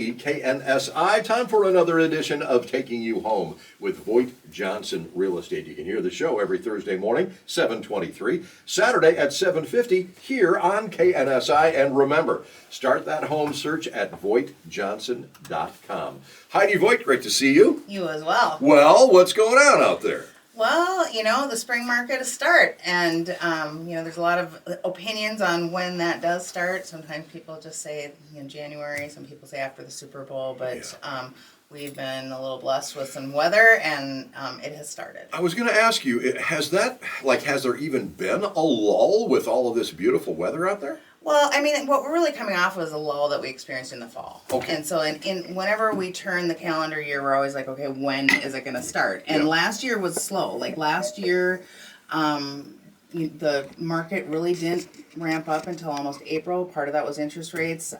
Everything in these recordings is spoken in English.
KNSI, time for another edition of Taking You Home with VoigtJohnson Real Estate. You can hear the show every Thursday morning, 7:23, Saturday at 7:50 here on KNSI. And remember, start that home search at VoigtJohnson.com. Heidi Voigt, great to see you. You as well. Well, what's going on out there? Well, the spring market is start, and there's a lot of opinions on when that does start. Sometimes people just say in January, some people say after the Super Bowl, but we've been a little blessed with some weather, and it has started. I was going to ask you, has there even been a lull with all of this beautiful weather out there? Well, what we're really coming off was a lull that we experienced in the fall. Okay. And so whenever we turn the calendar year, we're always like, okay, when is it going to start? And last year was slow. Like last year, the market really didn't ramp up until almost April. Part of that was interest rates,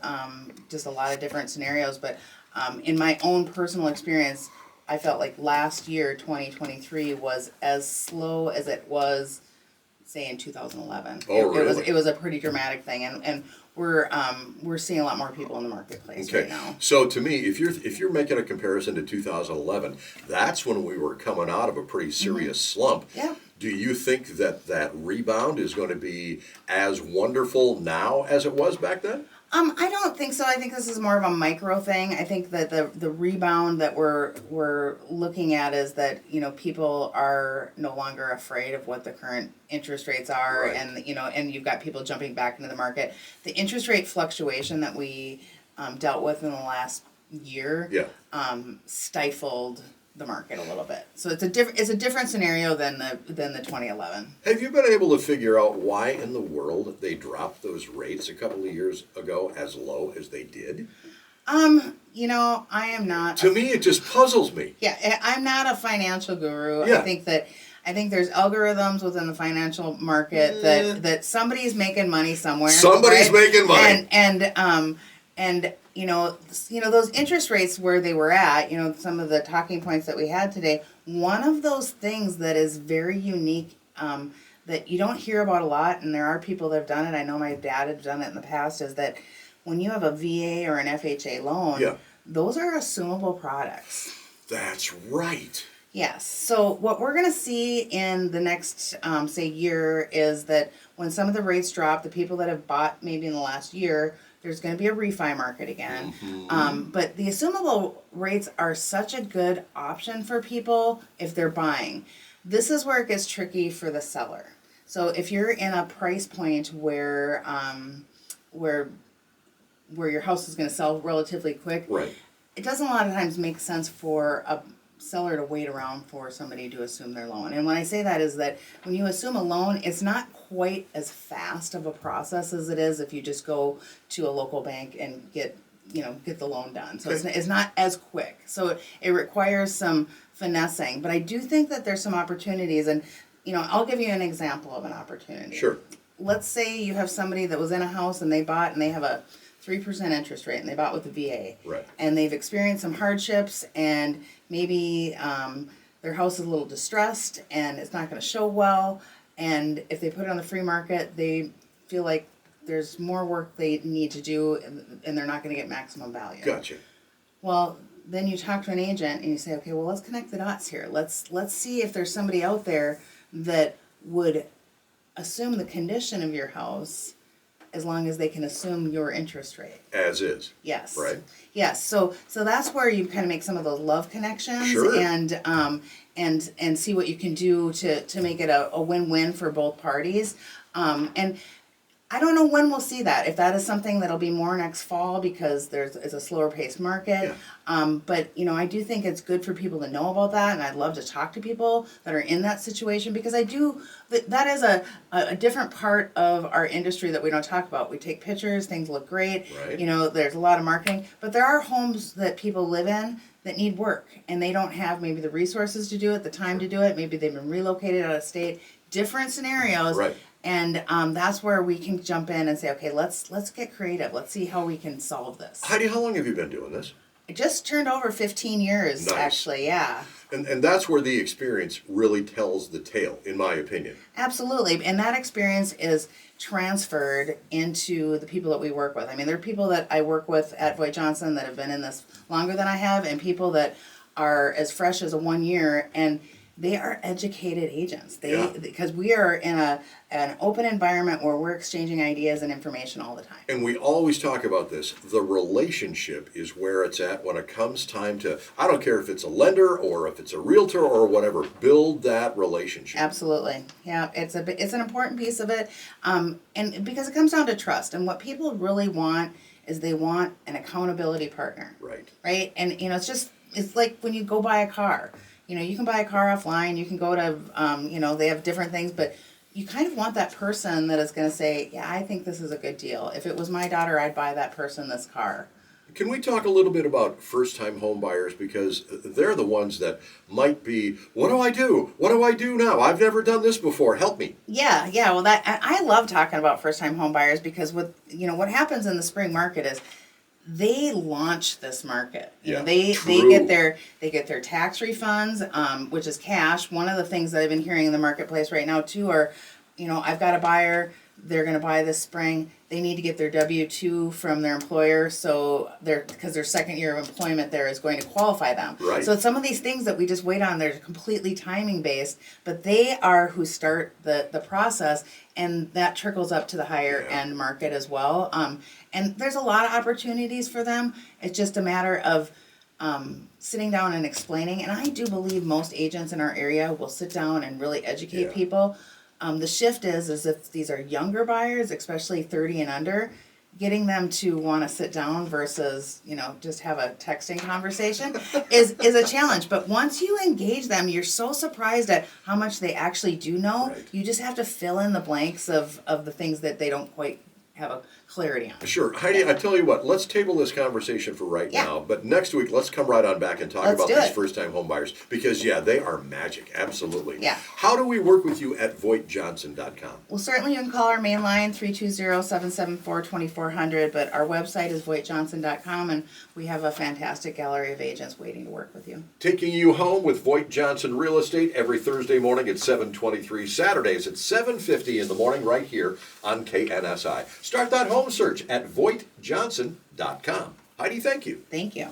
just a lot of different scenarios. But in my own personal experience, I felt like last year, 2023, was as slow as it was, say, in 2011. Oh, really? It was a pretty dramatic thing, and we're seeing a lot more people in the marketplace right now. So to me, if you're making a comparison to 2011, that's when we were coming out of a pretty serious slump. Yeah. Do you think that rebound is going to be as wonderful now as it was back then? I don't think so. I think this is more of a micro thing. I think that the rebound that we're looking at is that people are no longer afraid of what the current interest rates are, Right. and you've got people jumping back into the market. The interest rate fluctuation that we dealt with in the last year stifled the market a little bit. So it's a different scenario than the 2011. Have you been able to figure out why in the world they dropped those rates a couple of years ago as low as they did? I am not. To me, it just puzzles me. Yeah, I'm not a financial guru. Yeah. I think there's algorithms within the financial market that somebody's making money somewhere. Somebody's making money. And those interest rates where they were at, some of the talking points that we had today, one of those things that is very unique that you don't hear about a lot, and there are people that have done it, I know my dad had done it in the past, is that when you have a VA or an FHA loan, those are assumable products. That's right. Yes. So what we're going to see in the next, say, year is that when some of the rates drop, the people that have bought maybe in the last year, there's going to be a refi market again. Mm-hmm. But the assumable rates are such a good option for people if they're buying. This is where it gets tricky for the seller. So if you're in a price point where your house is going to sell relatively quick, Right. it doesn't a lot of times make sense for a seller to wait around for somebody to assume their loan. And when I say that is that when you assume a loan, it's not quite as fast of a process as it is if you just go to a local bank and get the loan done. So it's not as quick. So it requires some finessing. But I do think that there's some opportunities, and I'll give you an example of an opportunity. Sure. Let's say you have somebody that was in a house and they bought and they have a 3% interest rate, and they bought with the VA. Right. And they've experienced some hardships, and maybe their house is a little distressed, and it's not going to show well. And if they put it on the free market, they feel like there's more work they need to do, and they're not going to get maximum value. Gotcha. Well, then you talk to an agent, and you say, okay, well, let's connect the dots here. Let's see if there's somebody out there that would assume the condition of your house, as long as they can assume your interest rate. As is. Yes. Right. Yes. So that's where you kind of make some of those love connections. Sure. And see what you can do to make it a win-win for both parties. And I don't know when we'll see that. If that is something that'll be more next fall because it's a slower paced market. But I do think it's good for people to know about that, and I'd love to talk to people that are in that situation, because that is a different part of our industry that we don't talk about. We take pictures, things look great. Right. There's a lot of marketing, but there are homes that people live in that need work, and they don't have maybe the resources to do it, the time to do it. Maybe they've been relocated out of state. Different scenarios. Right. And that's where we can jump in and say, okay, let's get creative. Let's see how we can solve this. Heidi, how long have you been doing this? It just turned over 15 years, Nice. actually, yeah. And that's where the experience really tells the tale, in my opinion. Absolutely. And that experience is transferred into the people that we work with. I mean, there are people that I work with at VoigtJohnson that have been in this longer than I have, and people that are as fresh as a 1 year, and they are educated agents. Because we are in an open environment where we're exchanging ideas and information all the time. And we always talk about this. The relationship is where it's at when it comes time to, I don't care if it's a lender or if it's a realtor or whatever, build that relationship. Absolutely. Yeah, it's an important piece of it. And because it comes down to trust. And what people really want is they want an accountability partner. Right. Right? And, it's like when you go buy a car. You can buy a car offline, you can go to, they have different things, but you kind of want that person that is going to say, yeah, I think this is a good deal. If it was my daughter, I'd buy that person this car. Can we talk a little bit about first-time home buyers, because they're the ones that might be, what do I do? What do I do now? I've never done this before. Help me. Yeah. Well, I love talking about first-time home buyers because what happens in the spring market is they launch this market. They get their tax refunds, which is cash. One of the things that I've been hearing in the marketplace right now too are, I've got a buyer, they're going to buy this spring. They need to get their W-2 from their employer, because their second year of employment there is going to qualify them. Right. So some of these things that we just wait on, they're completely timing based, but they are who start the process, and that trickles up to the higher end market as well. And there's a lot of opportunities for them. It's just a matter of sitting down and explaining. And I do believe most agents in our area will sit down and really educate people. The shift is if these are younger buyers, especially 30 and under, getting them to want to sit down versus, just have a texting conversation is a challenge. But once you engage them, you're so surprised at how much they actually do know. Right. You just have to fill in the blanks of the things that they don't quite have a clarity on. Sure. Heidi, I tell you what, let's table this conversation for right now, but next week, let's come right on back and talk about these first-time home buyers, because, they are magic. Absolutely. Yeah. How do we work with you at VoigtJohnson.com? Well, certainly you can call our main line, 320-774-2400, but our website is VoigtJohnson.com, and we have a fantastic gallery of agents waiting to work with you. Taking you home with VoigtJohnson Real Estate every Thursday morning at 7:23, Saturdays at 7:50 in the morning right here on KNSI. Start that home search at VoigtJohnson.com. Heidi, thank you. Thank you.